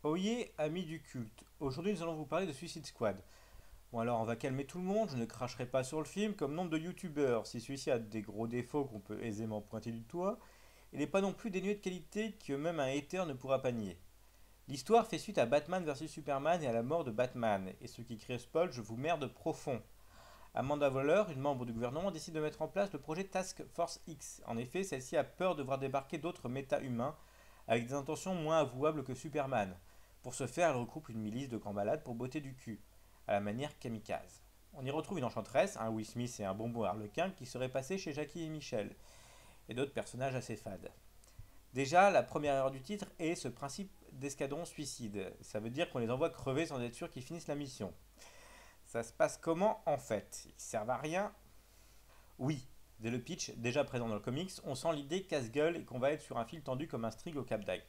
Oyez, amis du culte, aujourd'hui nous allons vous parler de Suicide Squad. Bon alors on va calmer tout le monde, je ne cracherai pas sur le film comme nombre de youtubeurs. Si celui-ci a des gros défauts qu'on peut aisément pointer du doigt, il n'est pas non plus dénué de qualité que même un hater ne pourra pas nier. L'histoire fait suite à Batman vs Superman et à la mort de Batman, et ce qui crée spoil, je vous merde profond. Amanda Waller, une membre du gouvernement, décide de mettre en place le projet Task Force X. En effet, celle-ci a peur de voir débarquer d'autres méta-humains avec des intentions moins avouables que Superman. Pour ce faire, elle regroupe une milice de grands malades pour botter du cul, à la manière kamikaze. On y retrouve une enchanteresse, un Will Smith et un bonbon harlequin qui seraient passés chez Jackie et Michel, et d'autres personnages assez fades. Déjà, la première erreur du titre est ce principe d'escadron suicide. Ça veut dire qu'on les envoie crever sans être sûr qu'ils finissent la mission. Ça se passe comment en fait? Ils servent à rien? Oui, dès le pitch, déjà présent dans le comics, on sent l'idée casse-gueule et qu'on va être sur un fil tendu comme un string au Cap d'Agde.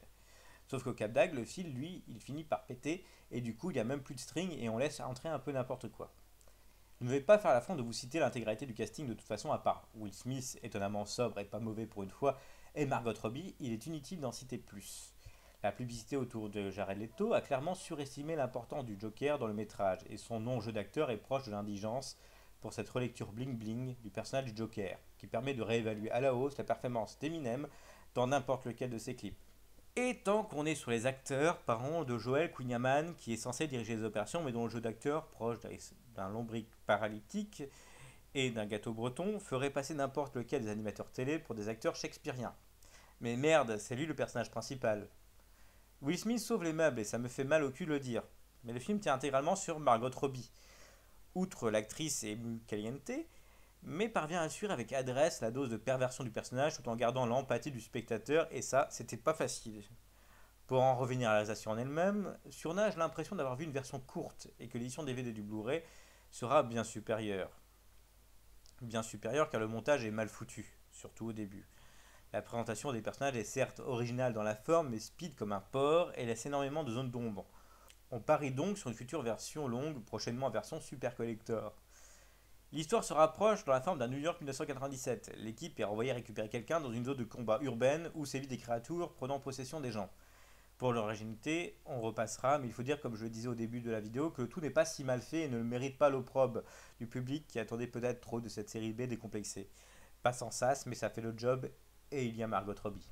Sauf qu'au Cap d'Agde, le fil, lui, il finit par péter et du coup, il n'y a même plus de string et on laisse entrer un peu n'importe quoi. Je ne vais pas faire l'affront de vous citer l'intégralité du casting de toute façon, à part Will Smith, étonnamment sobre et pas mauvais pour une fois, et Margot Robbie, il est inutile d'en citer plus. La publicité autour de Jared Leto a clairement surestimé l'importance du Joker dans le métrage, et son non-jeu d'acteur est proche de l'indigence pour cette relecture bling-bling du personnage du Joker, qui permet de réévaluer à la hausse la performance d'Eminem dans n'importe lequel de ses clips. Et tant qu'on est sur les acteurs, parlons de Joel Quinnaman, qui est censé diriger les opérations, mais dont le jeu d'acteur, proche d'un lombric paralytique et d'un gâteau breton, ferait passer n'importe lequel des animateurs télé pour des acteurs shakespeariens. Mais merde, c'est lui le personnage principal. Will Smith sauve les meubles et ça me fait mal au cul de le dire. Mais le film tient intégralement sur Margot Robbie. Outre l'actrice émue caliente, mais parvient à suivre avec adresse la dose de perversion du personnage tout en gardant l'empathie du spectateur, et ça, c'était pas facile. Pour en revenir à la réalisation en elle-même, Surnage a l'impression d'avoir vu une version courte et que l'édition DVD du Blu-ray sera bien supérieure. Bien supérieure car le montage est mal foutu, surtout au début. La présentation des personnages est certes originale dans la forme, mais speed comme un porc et laisse énormément de zones d'ombre. On parie donc sur une future version longue, prochainement en version Super Collector. L'histoire se rapproche dans la forme d'un New York 1997. L'équipe est renvoyée récupérer quelqu'un dans une zone de combat urbaine où sévit des créatures prenant possession des gens. Pour l'originalité, on repassera, mais il faut dire, comme je le disais au début de la vidéo, que tout n'est pas si mal fait et ne mérite pas l'opprobre du public qui attendait peut-être trop de cette série B décomplexée. Pas sans sas, mais ça fait le job et il y a Margot Robbie.